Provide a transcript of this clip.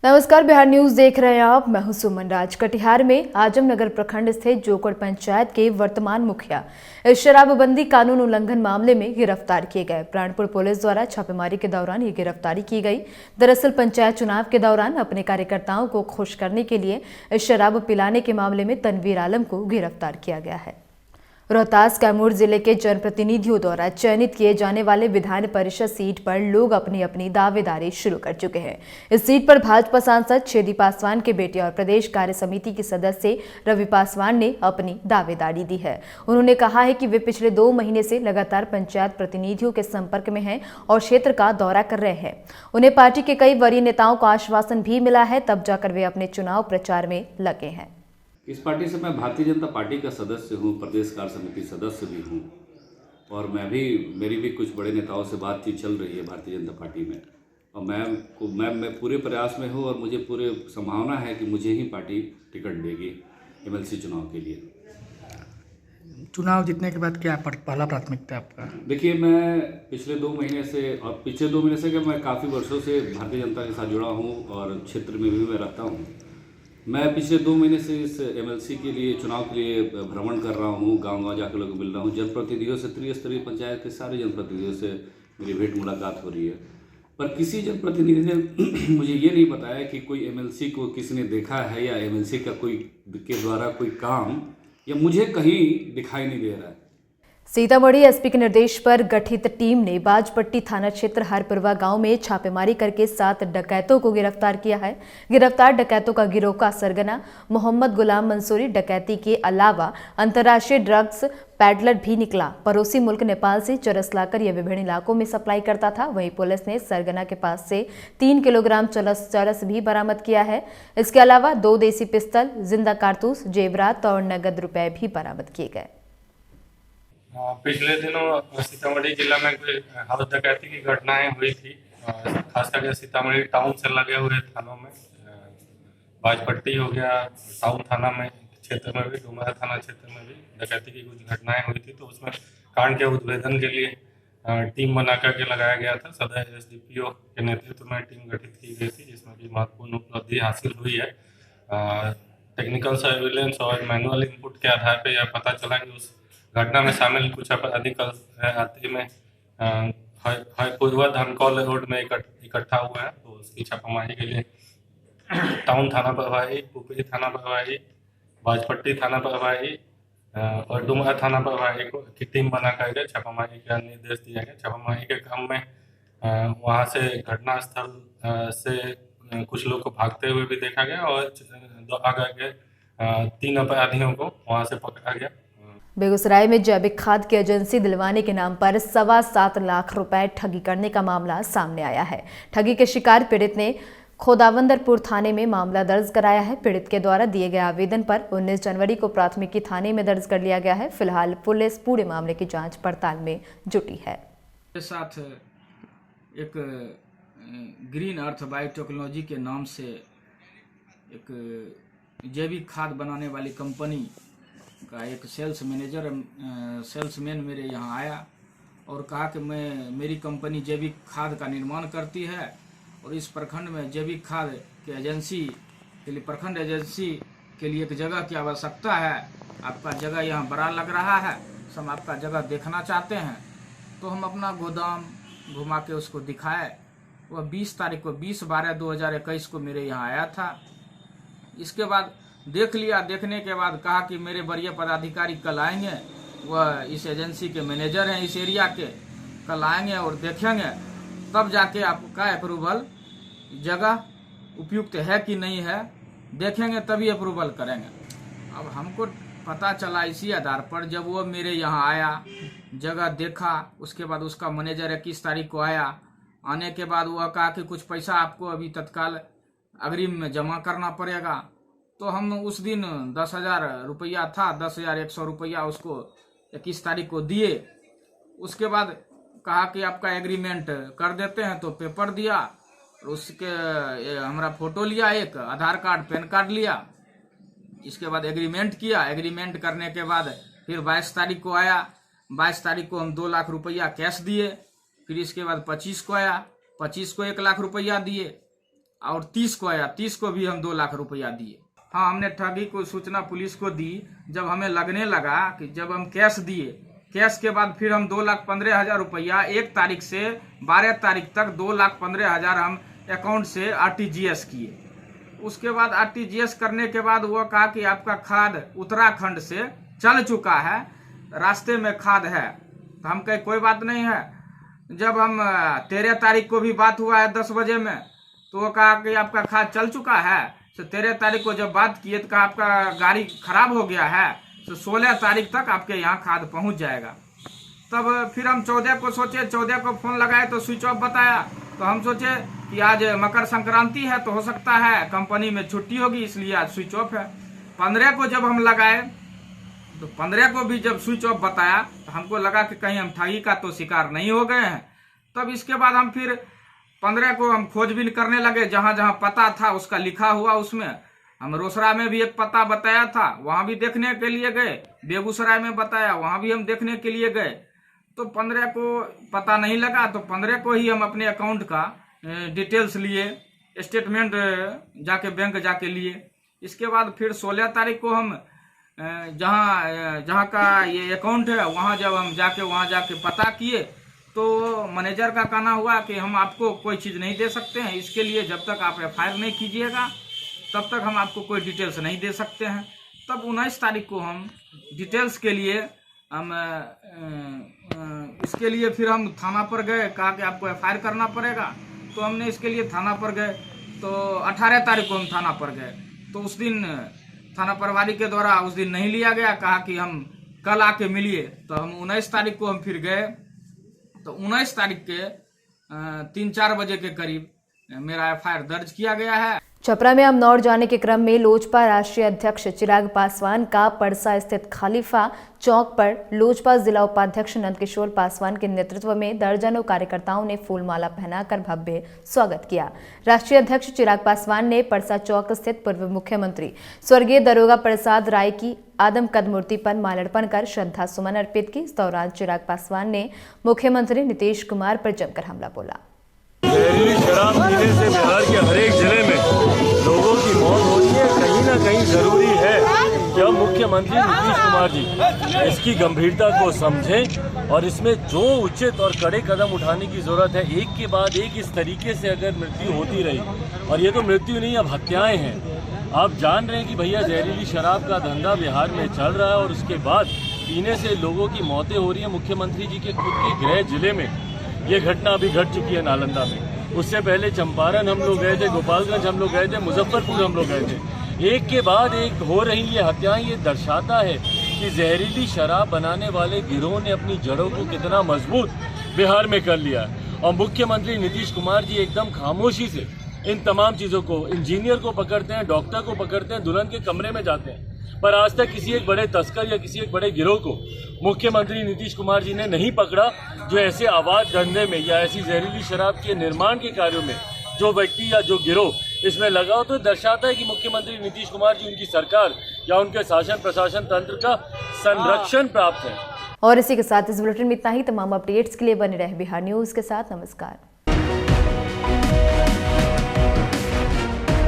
नमस्कार, बिहार न्यूज देख रहे हैं आप। मैं हूं सुमन राज। कटिहार में आजमनगर प्रखंड स्थित जोकड़ पंचायत के वर्तमान मुखिया इस शराबबंदी कानून उल्लंघन मामले में गिरफ्तार किए गए। प्राणपुर पुलिस द्वारा छापेमारी के दौरान ये गिरफ्तारी की गई। दरअसल पंचायत चुनाव के दौरान अपने कार्यकर्ताओं को खुश करने के लिए इस शराब पिलाने के मामले में तनवीर आलम को गिरफ्तार किया गया है। रोहतास कैमूर जिले के जनप्रतिनिधियों द्वारा चयनित किए जाने वाले विधान परिषद सीट पर लोग अपनी अपनी दावेदारी शुरू कर चुके हैं। इस सीट पर भाजपा सांसद छेदी पासवान के बेटे और प्रदेश कार्य समिति के सदस्य रवि पासवान ने अपनी दावेदारी दी है। उन्होंने कहा है कि वे पिछले 2 महीने से लगातार पंचायत प्रतिनिधियों के संपर्क में हैं और क्षेत्र का दौरा कर रहे हैं। उन्हें पार्टी के कई वरीय नेताओं का आश्वासन भी मिला है, तब जाकर वे अपने चुनाव प्रचार में लगे हैं। इस पार्टी से मैं भारतीय जनता पार्टी का सदस्य हूँ, प्रदेश कार्य समिति सदस्य भी हूँ और मेरी भी कुछ बड़े नेताओं से बातचीत चल रही है भारतीय जनता पार्टी में। और मैं पूरे प्रयास में हूँ और मुझे पूरे संभावना है कि मुझे ही पार्टी टिकट देगी एमएलसी चुनाव के लिए। चुनाव जीतने के बाद क्या पहला प्राथमिकता आपका? देखिए, मैं पिछले 2 महीने से कि मैं काफ़ी वर्षों से भारतीय जनता के साथ जुड़ा हूँ और क्षेत्र में भी मैं रहता हूँ। मैं पिछले 2 महीने से इस एमएलसी के लिए चुनाव के लिए भ्रमण कर रहा हूँ, गांव-गांव जाकर लोगों को मिल रहा हूँ। जनप्रतिनिधियों से, त्रिस्तरीय पंचायत के सारे जनप्रतिनिधियों से मेरी भेंट मुलाकात हो रही है, पर किसी जनप्रतिनिधि ने मुझे ये नहीं बताया कि कोई एमएलसी को किसी ने देखा है या एमएलसी का कोई के द्वारा कोई काम या मुझे कहीं दिखाई नहीं दे रहा है। सीतामढ़ी एसपी के निर्देश पर गठित टीम ने बाजपट्टी थाना क्षेत्र हरपुरवा गांव में छापेमारी करके 7 डकैतों को गिरफ्तार किया है। गिरफ्तार डकैतों का गिरोह का सरगना मोहम्मद गुलाम मंसूरी डकैती के अलावा अंतर्राष्ट्रीय ड्रग्स पैडलर भी निकला। पड़ोसी मुल्क नेपाल से चरस लाकर यह विभिन्न इलाकों में सप्लाई करता था। वहीं पुलिस ने सरगना के पास से 3 किलोग्राम चरस भी बरामद किया है। इसके अलावा 2 देसी पिस्तल, जिंदा कारतूस, जेवरात और नगद रुपए भी बरामद किए गए। पिछले दिनों सीतामढ़ी जिला में कोई हाउस डकैती की घटनाएं हुई थी, खास करके सीतामढ़ी टाउन से लगे हुए थानों में, बाजपट्टी हो गया टाउन थाना में क्षेत्र में भी, डुमरा थाना क्षेत्र में भी डकैती की कुछ घटनाएं हुई थी। तो उसमें कांड के उद्भेदन के लिए टीम बना करके लगाया गया था। सदर एसडीपीओ के नेतृत्व में टीम गठित की गई थी, जिसमें भी महत्वपूर्ण उपलब्धि हासिल हुई है। टेक्निकल सर्विलेंस और मैनुअल इनपुट के आधार पर यह पता चला कि उस घटना में शामिल कुछ अपराधी हाथी में पूर्वा धनकौल रोड में इकट्ठा हुआ है। तो उसकी छापामारी के लिए टाउन थाना प्रभारी, पुपरी थाना प्रभारी, बाजपट्टी थाना प्रभारी और डुमरा थाना प्रभारी की टीम बना करके छापामारी का निर्देश दिया गया। छापामारी के क्रम में वहां से घटनास्थल से कुछ लोग को भागते हुए भी देखा गया और आगे 3 अपराधियों को वहां से पकड़ा गया। बेगूसराय में जैविक खाद की एजेंसी दिलवाने के नाम पर 7.25 लाख रुपए ठगी करने का मामला सामने आया है। ठगी के शिकार पीड़ित ने खोदावंदरपुर थाने में मामला दर्ज कराया है। पीड़ित के द्वारा दिए गए आवेदन पर 19 जनवरी को प्राथमिकी थाने में दर्ज कर लिया गया है। फिलहाल पुलिस पूरे मामले की जांच पड़ताल में जुटी है। साथ एक ग्रीन अर्थ बायोटेक्नोलॉजी के नाम से एक जैविक खाद बनाने वाली कंपनी का एक सेल्समैन मेरे यहाँ आया और कहा कि मेरी कंपनी जैविक खाद का निर्माण करती है और इस प्रखंड में जैविक खाद के एजेंसी के लिए, प्रखंड एजेंसी के लिए एक जगह की आवश्यकता है। आपका जगह यहाँ बड़ा लग रहा है, हम आपका जगह देखना चाहते हैं। तो हम अपना गोदाम घुमा के उसको दिखाए। वह 20 तारीख को 20/12/2021 को मेरे यहाँ आया था। इसके बाद देख लिया। देखने के बाद कहा कि मेरे वरीय पदाधिकारी कल आएंगे, वह इस एजेंसी के मैनेजर हैं इस एरिया के, कल आएंगे और देखेंगे, तब जाके आपका अप्रूवल जगह उपयुक्त है कि नहीं है देखेंगे, तभी अप्रूवल करेंगे। अब हमको पता चला इसी आधार पर, जब वो मेरे यहाँ आया, जगह देखा, उसके बाद उसका मैनेजर 21 तारीख को आया। आने के बाद वह कहा कि कुछ पैसा आपको अभी तत्काल अग्रिम में जमा करना पड़ेगा। तो हम उस दिन 10,000 रुपया था, 10,100 रुपया उसको 21 तारीख को दिए। उसके बाद कहा कि आपका एग्रीमेंट कर देते हैं, तो पेपर दिया और उसके हमारा फोटो लिया, एक आधार कार्ड, पैन कार्ड लिया। इसके बाद एग्रीमेंट किया। एग्रीमेंट करने के बाद फिर 22 तारीख को आया। 22 तारीख को हम 2 लाख रुपया कैश दिए। फिर इसके बाद 25 को आया, 25 को 1 लाख रुपया दिए। और 30 को आया, 30 को भी हम 2 लाख रुपया दिए। हाँ, हमने ठगी को सूचना पुलिस को दी। जब हमें लगने लगा कि जब हम कैश दिए, कैश के बाद फिर हम 2,15,000 रुपया 1 तारीख से 12 तारीख तक 2,15,000 हम अकाउंट से RTGS किए। उसके बाद RTGS करने के बाद वो कहा कि आपका खाद उत्तराखंड से चल चुका है, रास्ते में खाद है। तो हम कहे कोई बात नहीं है। जब हम 13 तारीख को भी बात हुआ है 10 बजे में, तो वो कहा कि आपका खाद चल चुका है। तो 13 तारीख को जब बात किए तो कहा आपका गाड़ी खराब हो गया है, तो 16 तारीख तक आपके यहाँ खाद पहुँच जाएगा। तब फिर हम 14 को सोचे, 14 को फ़ोन लगाए तो स्विच ऑफ बताया। तो हम सोचे कि आज मकर संक्रांति है तो हो सकता है कंपनी में छुट्टी होगी, इसलिए आज स्विच ऑफ है। 15 को जब हम लगाए तो 15 को भी जब स्विच ऑफ बताया तो हमको लगा कि कहीं हम ठगी का तो शिकार नहीं हो गए हैं। तब इसके बाद हम फिर 15 को हम खोजबीन करने लगे, जहाँ जहाँ पता था उसका लिखा हुआ। उसमें हम रोसड़ा में भी एक पता बताया था, वहाँ भी देखने के लिए गए। बेगूसराय में बताया, वहाँ भी हम देखने के लिए गए। तो 15 को पता नहीं लगा, तो 15 को ही हम अपने अकाउंट का डिटेल्स लिए, स्टेटमेंट जाके बैंक जाके लिए। इसके बाद फिर 16 तारीख को हम जहाँ का ये अकाउंट है वहाँ जब हम जाके पता किए तो मैनेजर का कहना हुआ कि हम आपको कोई चीज़ नहीं दे सकते हैं, इसके लिए जब तक आप FIR नहीं कीजिएगा तब तक हम आपको कोई डिटेल्स नहीं दे सकते हैं। तब 19 तारीख को हम डिटेल्स के लिए हम इसके लिए फिर हम थाना पर गए, कहा कि आपको FIR करना पड़ेगा। तो हमने इसके लिए थाना पर गए। तो 18 तारीख को हम थाना पर गए, तो उस दिन थाना प्रभारी के द्वारा उस दिन नहीं लिया गया, कहा कि हम कल आके मिलिए। तो हम 19 तारीख को हम फिर गए। तो 19 तारीख के 3-4 बजे के करीब मेरा FIR दर्ज किया गया है। छपरा में अमनौर जाने के क्रम में लोजपा राष्ट्रीय अध्यक्ष चिराग पासवान का परसा स्थित खलीफा चौक पर लोजपा जिला उपाध्यक्ष नंदकिशोर पासवान के नेतृत्व में दर्जनों कार्यकर्ताओं ने फूलमाला पहनाकर भव्य स्वागत किया। राष्ट्रीय अध्यक्ष चिराग पासवान ने परसा चौक स्थित पूर्व मुख्यमंत्री स्वर्गीय दरोगा प्रसाद राय की आदमकद मूर्ति पर माल्यार्पण कर श्रद्धा सुमन अर्पित की। इस दौरान चिराग पासवान ने मुख्यमंत्री नीतीश कुमार पर जमकर हमला बोला। जहरीली शराब पीने से बिहार के हर एक जिले में लोगों की मौत होती है। कहीं ना कहीं जरूरी है कि अब मुख्यमंत्री नीतीश कुमार जी इसकी गंभीरता को समझें और इसमें जो उचित और कड़े कदम उठाने की जरूरत है। एक के बाद एक इस तरीके से अगर मृत्यु होती रही, और ये तो मृत्यु नहीं, अब हत्याएं हैं। आप जान रहे हैं कि भैया जहरीली शराब का धंधा बिहार में चल रहा है और उसके बाद पीने से लोगों की मौतें हो रही है। मुख्यमंत्री जी के खुद के गृह जिले में ये घटना अभी घट चुकी है, नालंदा में। उससे पहले चंपारण हम लोग गए थे, गोपालगंज हम लोग गए थे, मुजफ्फरपुर हम लोग गए थे। एक के बाद एक हो रही ये हत्याएं, ये दर्शाता है कि जहरीली शराब बनाने वाले गिरोह ने अपनी जड़ों को कितना मजबूत बिहार में कर लिया है। और मुख्यमंत्री नीतीश कुमार जी एकदम खामोशी से इन तमाम चीज़ों को, इंजीनियर को पकड़ते हैं, डॉक्टर को पकड़ते हैं, दुल्हन के कमरे में जाते हैं, पर आज तक किसी एक बड़े तस्कर या किसी एक बड़े गिरोह को मुख्यमंत्री नीतीश कुमार जी ने नहीं पकड़ा, जो ऐसे अवैध धंधे में या ऐसी जहरीली शराब के निर्माण के कार्यों में जो व्यक्ति या जो गिरोह इसमें लगा हो। तो दर्शाता है कि मुख्यमंत्री नीतीश कुमार जी, उनकी सरकार या उनके शासन प्रशासन तंत्र का संरक्षण प्राप्त है। और इसी के साथ इस बुलेटिन में इतना ही। तमाम अपडेट्स के लिए बने रहे बिहार न्यूज के साथ। नमस्कार।